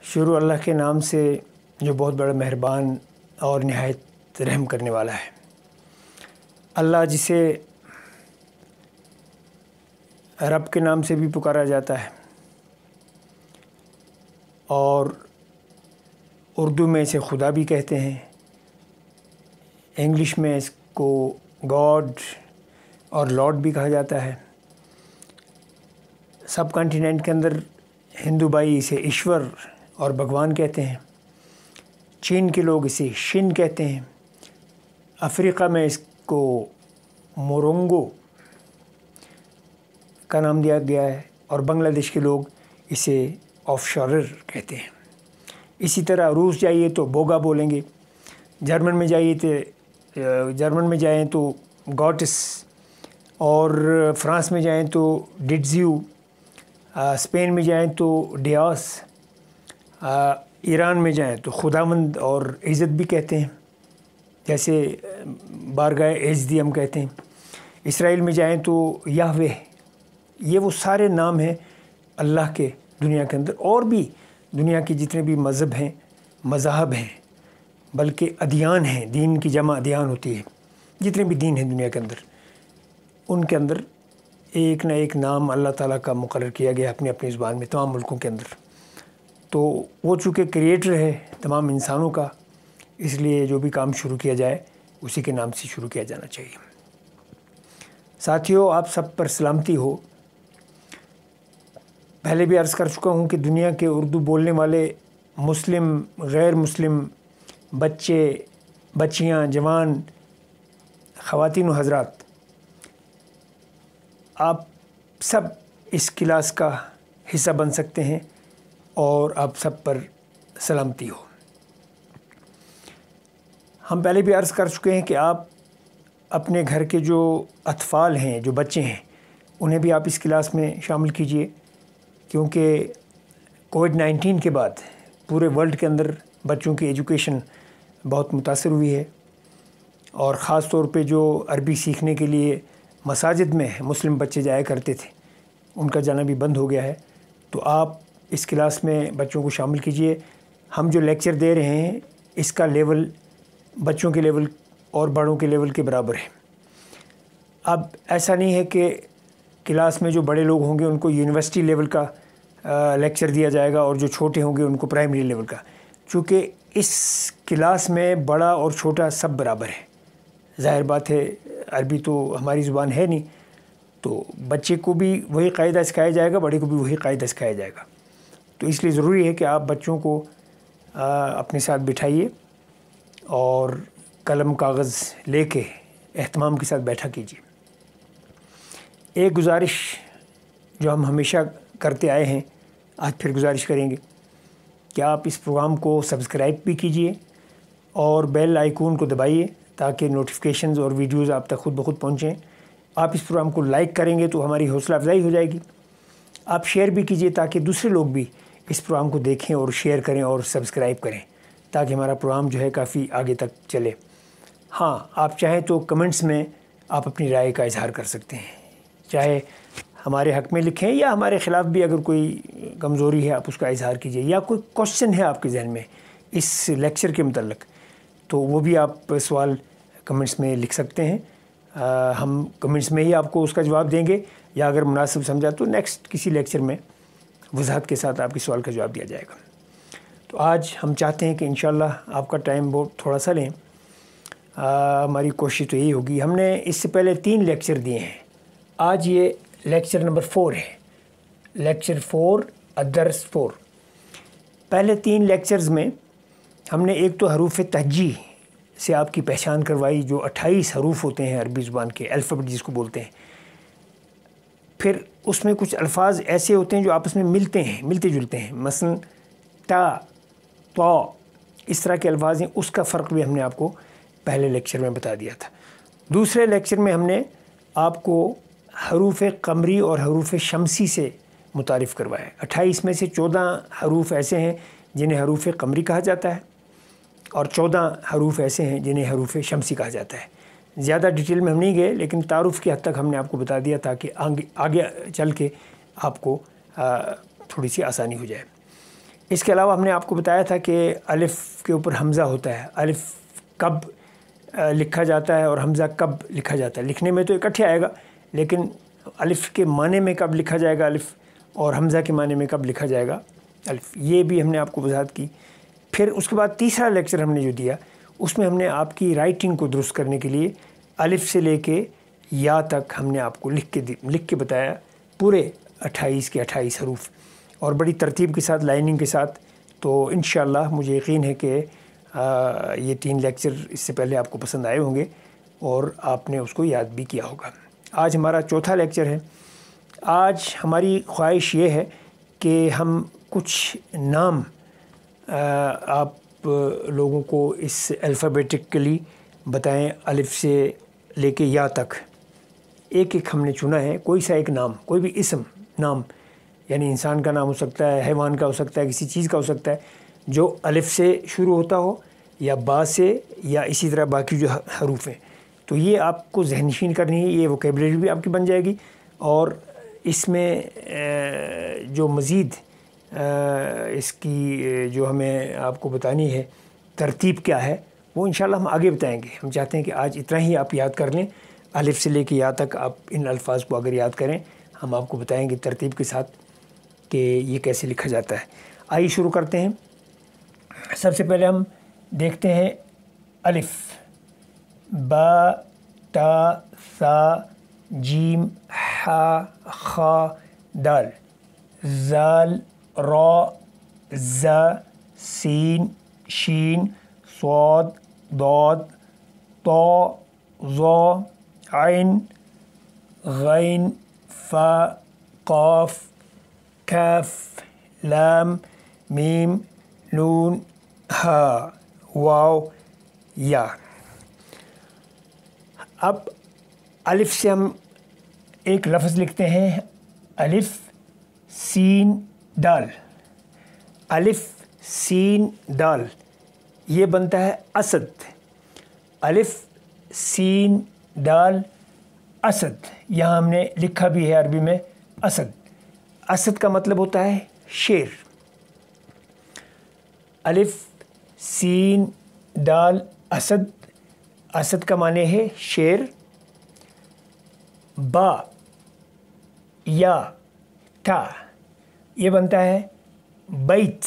شروع اللہ کے نام سے جو بہت بڑا مہربان اور نہایت رحم کرنے والا ہے۔ اللہ جسے رب کے نام سے بھی پکارا جاتا ہے اور اردو میں اسے خدا بھی کہتے ہیں، انگلش میں اس کو گاڈ اور لارڈ بھی کہا جاتا ہے۔ سب کانٹیننٹ کے اندر ہندو بھائی اسے ایشور اور بھگوان کہتے ہیں، چین کے لوگ اسے شن کہتے ہیں، افریقہ میں اس کو مورونگو کا نام دیا گیا ہے، اور بنگلہ دیش کے لوگ اسے آف شورر کہتے ہیں۔ اسی طرح روس جائیے تو بوگا بولیں گے، جرمن میں جائیں تو گاٹس، اور فرانس میں جائیں تو ڈٹزیو، اسپین میں جائیں تو ڈیاس، ایران میں جائیں تو خداوند اور عزت بھی کہتے ہیں، جیسے بارگاہ عزدی ہم کہتے ہیں۔ اسرائیل میں جائیں تو یہوہ، یہ وہ سارے نام ہیں اللہ کے دنیا کے اندر، اور بھی دنیا کے جتنے بھی مذہب ہیں، مذاہب ہیں، بلکہ ادیان ہیں، دین کی جمع ادیان ہوتی ہے، جتنے بھی دین ہیں دنیا کے اندر، ان کے اندر ایک نہ ایک نام اللہ تعالیٰ کا مقرر کیا گیا اپنی اپنی زبان میں تمام ملکوں کے اندر۔ تو وہ چونکہ کریٹر ہے تمام انسانوں کا، اس لیے جو بھی کام شروع کیا جائے اسی کے نام سے شروع کیا جانا چاہیے۔ ساتھیو، آپ سب پر سلامتی ہو۔ پہلے بھی عرض کر چکا ہوں کہ دنیا کے اردو بولنے والے مسلم، غیر مسلم، بچے، بچیاں، جوان، خواتین و حضرات، آپ سب اس کلاس کا حصہ بن سکتے ہیں، اور آپ سب پر سلامتی ہو۔ ہم پہلے بھی عرض کر چکے ہیں کہ آپ اپنے گھر کے جو اطفال ہیں، جو بچے ہیں، انہیں بھی آپ اس کلاس میں شامل کیجئے، کیونکہ کووڈ-19 کے بعد پورے ورلڈ کے اندر بچوں کی ایجوکیشن بہت متاثر ہوئی ہے، اور خاص طور پہ جو عربی سیکھنے کے لیے مساجد میں مسلم بچے جایا کرتے تھے، ان کا جانا بھی بند ہو گیا ہے۔ تو آپ اس کلاس میں بچوں کو شامل کیجئے۔ ہم جو لیکچر دے رہے ہیں اس کا لیول بچوں کے لیول اور بڑوں کے لیول کے برابر ہے۔ اب ایسا نہیں ہے کہ کلاس میں جو بڑے لوگ ہوں گے ان کو یونیورسٹی لیول کا لیکچر دیا جائے گا، اور جو چھوٹے ہوں گے ان کو پرائمری لیول کا، چونکہ اس کلاس میں بڑا اور چھوٹا سب برابر ہے۔ ظاہر بات ہے، عربی تو ہماری زبان ہے نہیں، تو بچے کو بھی وہی قاعدہ سکھایا جائے گا، بڑے کو بھی وہی قاعدہ سکھایا جائے گا۔ تو اس لیے ضروری ہے کہ آپ بچوں کو اپنے ساتھ بٹھائیے اور قلم کاغذ لے کے اہتمام کے ساتھ بیٹھا کیجیے۔ ایک گزارش جو ہم ہمیشہ کرتے آئے ہیں، آج پھر گزارش کریں گے کہ آپ اس پروگرام کو سبسکرائب بھی کیجیے اور بیل آئیکن کو دبائیے تاکہ نوٹیفیکیشنز اور ویڈیوز آپ تک خود بخود پہنچیں۔ آپ اس پروگرام کو لائک کریں گے تو ہماری حوصلہ افزائی ہو جائے گی۔ آپ شیئر بھی کیجیے تاکہ دوسرے لوگ بھی اس پروگرام کو دیکھیں اور شیئر کریں اور سبسکرائب کریں، تاکہ ہمارا پروگرام جو ہے کافی آگے تک چلے۔ ہاں، آپ چاہیں تو کمنٹس میں آپ اپنی رائے کا اظہار کر سکتے ہیں، چاہے ہمارے حق میں لکھیں یا ہمارے خلاف بھی اگر کوئی کمزوری ہے آپ اس کا اظہار کیجیے، یا کوئی کوشچن ہے آپ کے ذہن میں اس لیکچر کے متعلق، تو وہ بھی آپ سوال کمنٹس میں لکھ سکتے ہیں۔ ہم کمنٹس میں ہی آپ کو اس کا جواب دیں گے، یا اگر مناسب سمجھا تو نیکسٹ کسی لیکچر میں وضاحت کے ساتھ آپ کے سوال کا جواب دیا جائے گا۔ تو آج ہم چاہتے ہیں کہ انشاءاللہ آپ کا ٹائم بہت تھوڑا سا لیں۔ ہماری کوشش تو یہی ہوگی۔ ہم نے اس سے پہلے 3 لیکچر دیے ہیں، آج یہ لیکچر نمبر 4 ہے، لیکچر 4 الدرس 4۔ پہلے 3 لیکچرز میں ہم نے ایک تو حروف تہجی سے آپ کی پہچان کروائی، جو 28 حروف ہوتے ہیں عربی زبان کے، الفابیٹ جس کو بولتے ہیں۔ پھر اس میں کچھ الفاظ ایسے ہوتے ہیں جو آپس میں ملتے ہیں، ملتے جلتے ہیں، مثلا تا، طا، اس طرح کے الفاظ ہیں، اس کا فرق بھی ہم نے آپ کو پہلے لیکچر میں بتا دیا تھا۔ دوسرے لیکچر میں ہم نے آپ کو حروف قمری اور حروف شمسی سے متعارف کروایا۔ 28 میں سے 14 حروف ایسے ہیں جنہیں حروف قمری کہا جاتا ہے، اور 14 حروف ایسے ہیں جنہیں حروف شمسی کہا جاتا ہے۔ زیادہ ڈیٹیل میں ہم نہیں گئے، لیکن تعارف کی حد تک ہم نے آپ کو بتا دیا تاکہ آگے چل کے آپ کو تھوڑی سی آسانی ہو جائے۔ اس کے علاوہ ہم نے آپ کو بتایا تھا کہ الف کے اوپر حمزہ ہوتا ہے، الف کب لکھا جاتا ہے اور حمزہ کب لکھا جاتا ہے. لکھنے میں تو اکٹھے آئے گا، لیکن الف کے معنی میں کب لکھا جائے گا الف، اور حمزہ کے معنی میں کب لکھا جائے گا الف، یہ بھی ہم نے آپ کو وضاحت کی. پھر اس کے بعد تیسرا لیکچر ہم نے جو دیا اس میں ہم نے آپ کی رائٹنگ کو درست کرنے کے لیے الف سے لے کے یا تک ہم نے آپ کو لکھ کے بتایا، پورے 28 کے 28 حروف، اور بڑی ترتیب کے ساتھ، لائننگ کے ساتھ. تو انشاءاللہ مجھے یقین ہے کہ یہ 3 لیکچر اس سے پہلے آپ کو پسند آئے ہوں گے اور آپ نے اس کو یاد بھی کیا ہوگا. آج ہمارا چوتھا لیکچر ہے. آج ہماری خواہش یہ ہے کہ ہم کچھ نام آپ لوگوں کو اس الفابیٹکلی بتائیں، الف سے لے کے یا تک. ایک ایک ہم نے چنا ہے، کوئی سا ایک نام، کوئی بھی اسم نام، یعنی انسان کا نام ہو سکتا ہے، حیوان کا ہو سکتا ہے، کسی چیز کا ہو سکتا ہے، جو الف سے شروع ہوتا ہو یا با سے، یا اسی طرح باقی جو حروف ہیں. تو یہ آپ کو ذہن نشین کرنی ہے، یہ ووکیبلری بھی آپ کی بن جائے گی. اور اس میں جو مزید اس کی جو ہمیں آپ کو بتانی ہے ترتیب کیا ہے، وہ انشاءاللہ ہم آگے بتائیں گے. ہم چاہتے ہیں کہ آج اتنا ہی آپ یاد کر لیں، الف سے لے کے یا تک آپ ان الفاظ کو اگر یاد کریں، ہم آپ کو بتائیں گے ترتیب کے ساتھ کہ یہ کیسے لکھا جاتا ہے. آئیے شروع کرتے ہیں. سب سے پہلے ہم دیکھتے ہیں الف، با، تا، ثا، جیم، حا، خا، دال، زال، را، زا، سین، شین، صاد، ضاد، طا، ظا، عین، غین، فا، قاف، کاف، لام، میم، نون، ہا، واو، یا. اب الف سے ہم ایک لفظ لکھتے ہیں، الف سین دال. الف سین دال یہ بنتا ہے اسد. الف سین دال اسد. یہاں ہم نے لکھا بھی ہے عربی میں اسد. اسد کا مطلب ہوتا ہے شیر. الف سین دال اسد. اسد کا معنی ہے شیر. با یا تا یہ بنتا ہے بیت.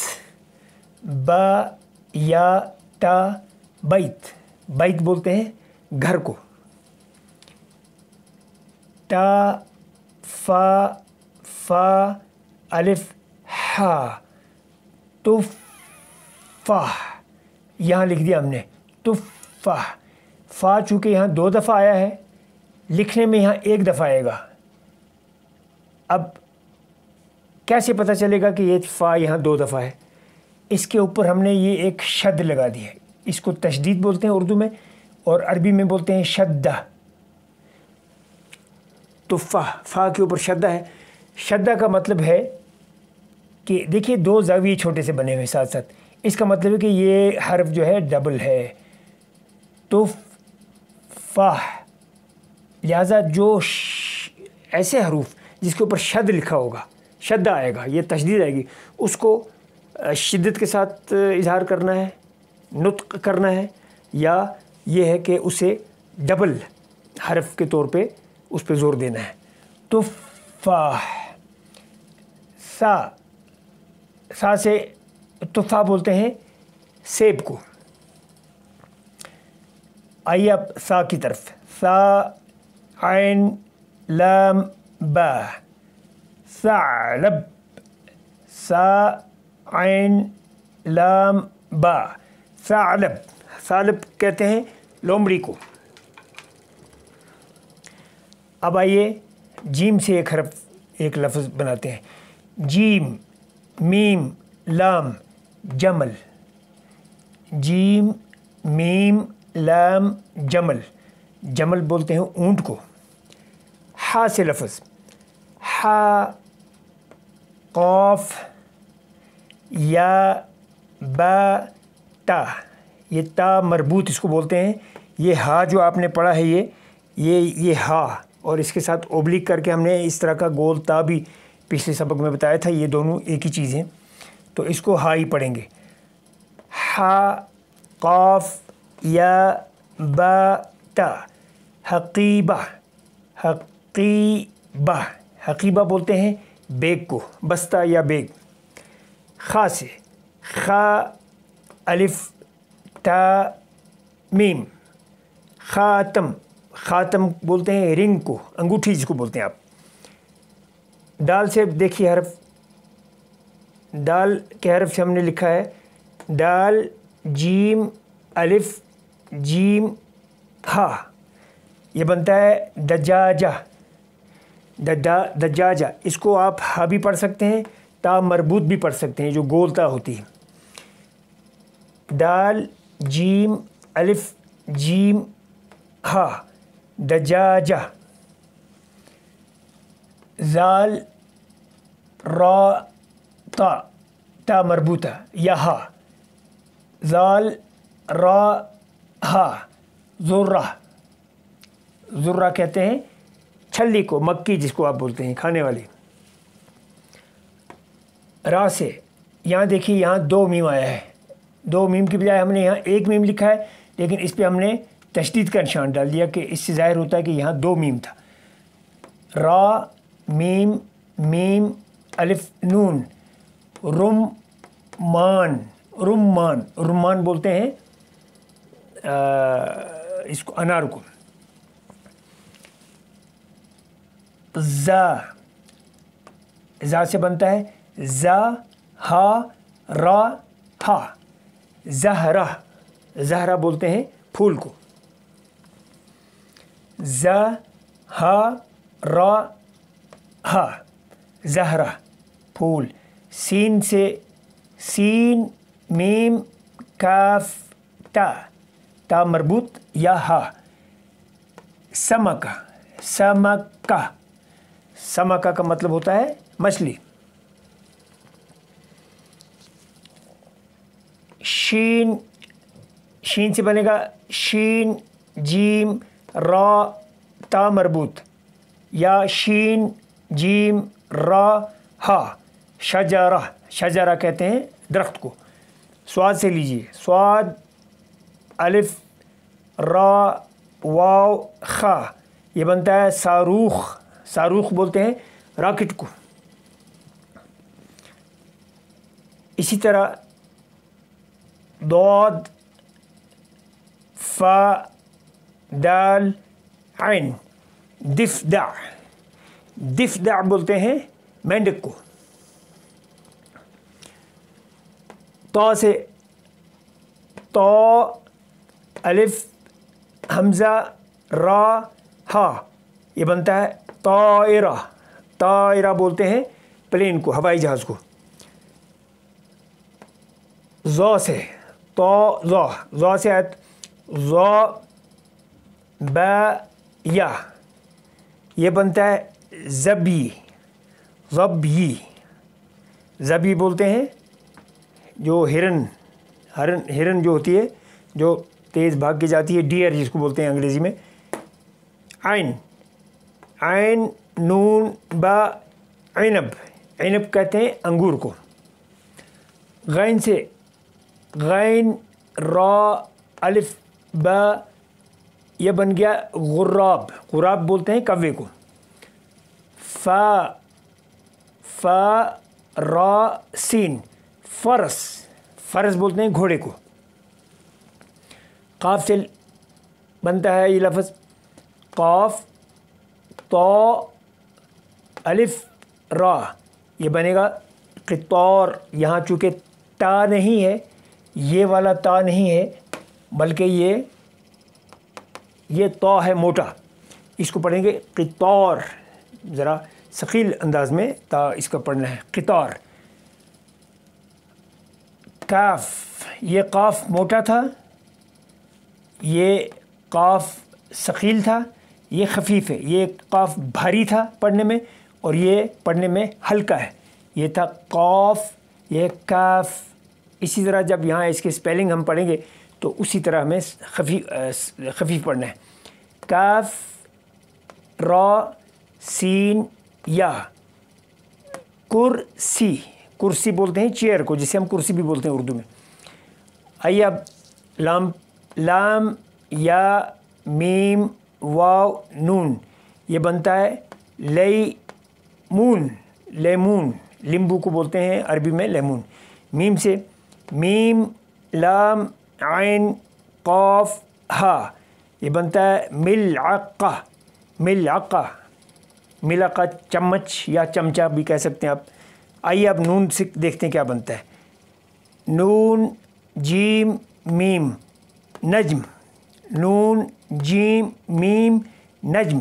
با یا تا بیت. بیت بولتے ہیں گھر کو. تا، فا، فا، الف، ہا، تفاح. یہاں لکھ دیا ہم نے تفاح. فا چونکہ یہاں 2 دفعہ آیا ہے، لکھنے میں یہاں 1 دفعہ آئے گا. اب کیسے پتہ چلے گا کہ یہ فا یہاں 2 دفعہ ہے؟ اس کے اوپر ہم نے یہ ایک شد لگا دی ہے. اس کو تشدید بولتے ہیں اردو میں، اور عربی میں بولتے ہیں شدہ. تفاح، فا کے اوپر شدہ ہے. شدہ کا مطلب ہے کہ دیکھیے 2 زاویے چھوٹے سے بنے ہوئے ساتھ ساتھ. اس کا مطلب ہے کہ یہ حرف جو ہے ڈبل ہے. تفاح. لہٰذا جو ایسے حروف جس کے اوپر شد لکھا ہوگا، شدہ آئے گا، یہ تشدید آئے گی، اس کو شدت کے ساتھ اظہار کرنا ہے، نطق کرنا ہے، یا یہ ہے کہ اسے ڈبل حرف کے طور پہ اس پہ زور دینا ہے. تفاح. سا. سا سے تفاح بولتے ہیں سیب کو. آئیے اب سا کی طرف. سا، عین، لام، با. ثعلب. سا، عین، لام، با. ثعلب. ثعلب کہتے ہیں لومڑی کو. اب آئیے جیم سے ایک حرف، ایک لفظ بناتے ہیں. جیم، میم، لام، جمل. جیم، میم، لام، جمل. جمل بولتے ہیں اونٹ کو. ہا سے لفظ. ہا، قاف، یا، با، تا. یہ تا مربوط اس کو بولتے ہیں. یہ ہا جو آپ نے پڑھا ہے یہ ہا، اور اس کے ساتھ اوبلک کر کے ہم نے اس طرح کا گول تا بھی پچھلے سبق میں بتایا تھا. یہ دونوں ایک ہی چیز ہیں. تو اس کو ہا ہی پڑھیں گے. ہا قاف یا با تا. حقیبہ. حقیبہ. حقیبہ بولتے ہیں بیگ کو, بستہ یا بیگ. خا سے خا الف تا میم. خاتم. خاتم بولتے ہیں رنگ کو, انگوٹھی جس کو بولتے ہیں آپ. دال سے دیکھیے حرف, دال کے حرف سے ہم نے لکھا ہے دال جیم الف جیم ہا. یہ بنتا ہے دجاجہ. دجاجہ. اس کو آپ ہا بھی پڑھ سکتے ہیں, تا مربوط بھی پڑھ سکتے ہیں جو گول تا ہوتی ہے. دال جیم الف جیم ہا دجاجہ. زال را تا, تا مربوطہ یا ہا. زال را ہا ذرہ. ذرہ کہتے ہیں چھلی کو, مکی جس کو آپ بولتے ہیں کھانے والی. را سے یہاں دیکھیے یہاں 2 میم آیا ہے. 2 میم کی بجائے ہم نے یہاں 1 میم لکھا ہے, لیکن اس پہ ہم نے تشدید کا نشان ڈال دیا کہ اس سے ظاہر ہوتا ہے کہ یہاں 2 میم تھا. را میم میم الف نون. رمان. رمان. رمان بولتے ہیں اس کو انار کو. زا. زا سے بنتا ہے زا ہا را ہا. زہرہ. زہرہ بولتے ہیں پھول کو. زا ہا را ہا زہرہ پھول. سین سے سین میم کاف تا. تا مربوط یا ہا. سمکہ. سمکہ. سمکہ کا مطلب ہوتا ہے مچھلی. شین. شین سے بنے گا شین جیم را تا مربوط یا شین جیم را ہا. شجرہ. شجرہ کہتے ہیں درخت کو. سواد سے لیجیے سواد الف را واو خا. یہ بنتا ہے صاروخ. صاروخ بولتے ہیں راکٹ کو. اسی طرح ضاد فا دال عین. دفدع. دفدع بولتے ہیں مینڈک کو. طا سے طا الف حمزہ را ہا. یہ بنتا ہے طائرہ. طائرہ بولتے ہیں پلین کو, ہوائی جہاز کو. ضا سے طا ضا. ضا سے آیت ضا با یا. یہ بنتا ہے زبی. زبی. زبی بولتے ہیں جو ہرن جو ہوتی ہے جو تیز بھاگ کے جاتی ہے, ڈیئر جس کو بولتے ہیں انگریزی میں. عین. عین نون با عنب. عنب کہتے ہیں انگور کو. غین سے غین را الف با. یہ بن گیا غراب. غراب بولتے ہیں کوے کو. فا فا را سین فرس. فرس بولتے ہیں گھوڑے کو. قاف سے بنتا ہے یہ لفظ قاف طا الف را. یہ بنے گا قطار. یہاں چونکہ تا نہیں ہے, یہ والا تا نہیں ہے, بلکہ یہ تا ہے موٹا. اس کو پڑھیں گے قطار. ذرا ثقیل انداز میں تا اس کا پڑھنا ہے قطار. کاف. یہ قاف موٹا تھا, یہ قاف ثقیل تھا, یہ خفیف ہے. یہ قاف بھاری تھا پڑھنے میں اور یہ پڑھنے میں ہلکا ہے. یہ تھا قاف, یہ کاف. اسی طرح جب یہاں اس کے اسپیلنگ ہم پڑھیں گے تو اسی طرح ہمیں خفیف پڑھنا ہے. کاف را سین یا. کرسی. کرسی بولتے ہیں چیئر کو، جسے ہم کرسی بھی بولتے ہیں اردو میں. آئیے اب لام یا میم واو نون یہ بنتا ہے لیمون. لیمبو کو بولتے ہیں عربی میں لیمون. میم سے میم لام عین قاف ہا یہ بنتا ہے ملعقہ. ملعقہ چمچ یا چمچہ بھی کہہ سکتے ہیں آپ. آئیے اب نون سے دیکھتے ہیں کیا بنتا ہے. نون جیم میم نجم. نون جیم میم نجم.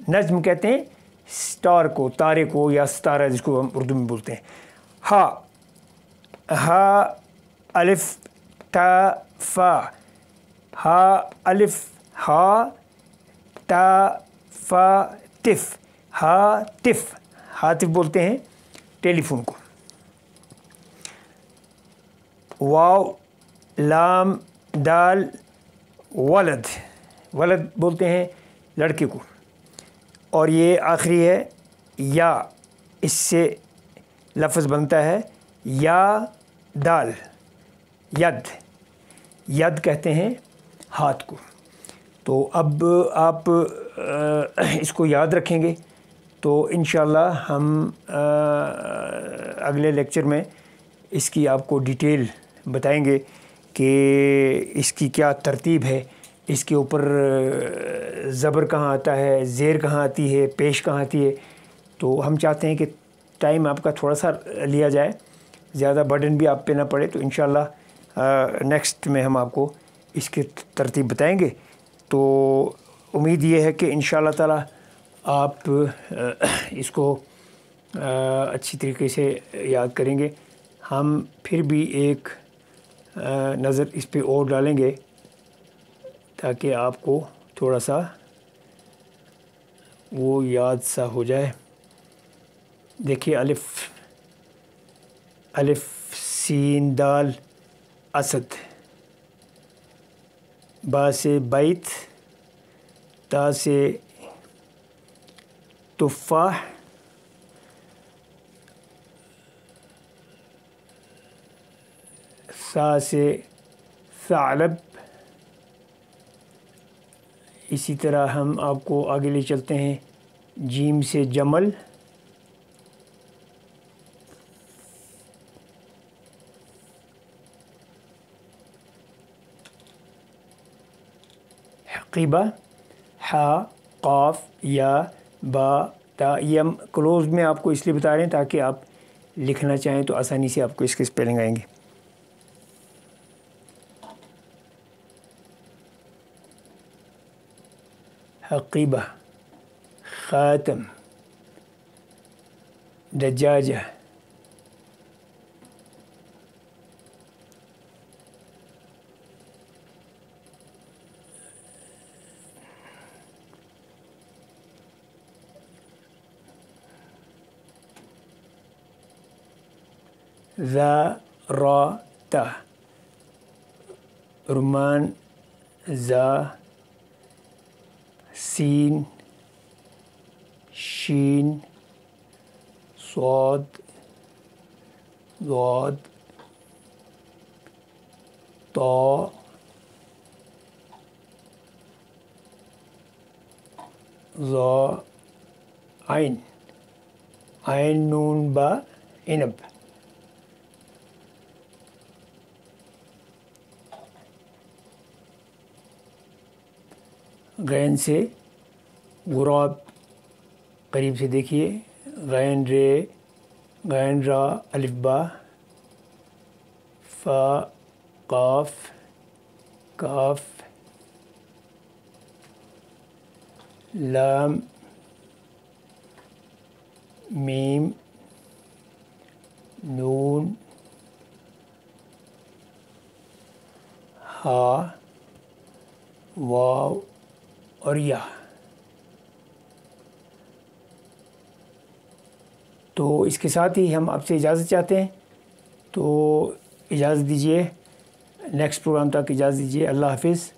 نجم کہتے ہیں سٹار کو، تارے کو، یا ستارہ جس کو ہم اردو میں بولتے ہیں. ہا الف تا فا. ہا الف ہا تا فا تف. ہاتف. ہاتف بولتے ہیں ٹیلی فون کو. واو لام دال ولد. ولد بولتے ہیں لڑکے کو. اور یہ آخری ہے یا. اس سے لفظ بنتا ہے یا دال. ید. ید کہتے ہیں ہاتھ کو. تو اب آپ اس کو یاد رکھیں گے تو انشاءاللہ ہم اگلے لیکچر میں اس کی آپ کو ڈیٹیل بتائیں گے کہ اس کی کیا ترتیب ہے، اس کے اوپر زبر کہاں آتا ہے، زیر کہاں آتی ہے، پیش کہاں آتی ہے. تو ہم چاہتے ہیں کہ ٹائم آپ کا تھوڑا سا لیا جائے، زیادہ برڈن بھی آپ پہ نہ پڑے. تو انشاءاللہ نیکسٹ میں ہم آپ کو اس کی ترتیب بتائیں گے. تو امید یہ ہے کہ انشاءاللہ تعالی آپ اس کو اچھی طریقے سے یاد کریں گے. ہم پھر بھی ایک نظر اس پہ اور ڈالیں گے تاکہ آپ کو تھوڑا سا وہ یاد سا ہو جائے. دیکھیے الف سین دال اسد. با سے بیت. تا سے تفاح. سا سے ثعلب. اسی طرح ہم آپ کو آگے لے چلتے ہیں. جیم سے جمل. حقیبہ. ہا قاف یا با تا. یہ ہم کلوز میں آپ کو اس لیے بتا رہے ہیں تاکہ آپ لکھنا چاہیں تو آسانی سے آپ کو اس کے اسپیلنگ آئیں گے. حقیبہ. خاتم. دجاجہ. ذرات. رمان. زا. سین. شین. صاد. ضاد. طا. ظا. عین. عین نون با عنب. غین سے غراب. قریب سے دیکھیے. غین رے. غین را الف با. فا قاف. کاف. لام. میم. نون. ہا. واو اور یا. تو اس کے ساتھ ہی ہم آپ سے اجازت چاہتے ہیں. تو اجازت دیجیے. نیکسٹ پروگرام تک اجازت دیجیے. اللہ حافظ.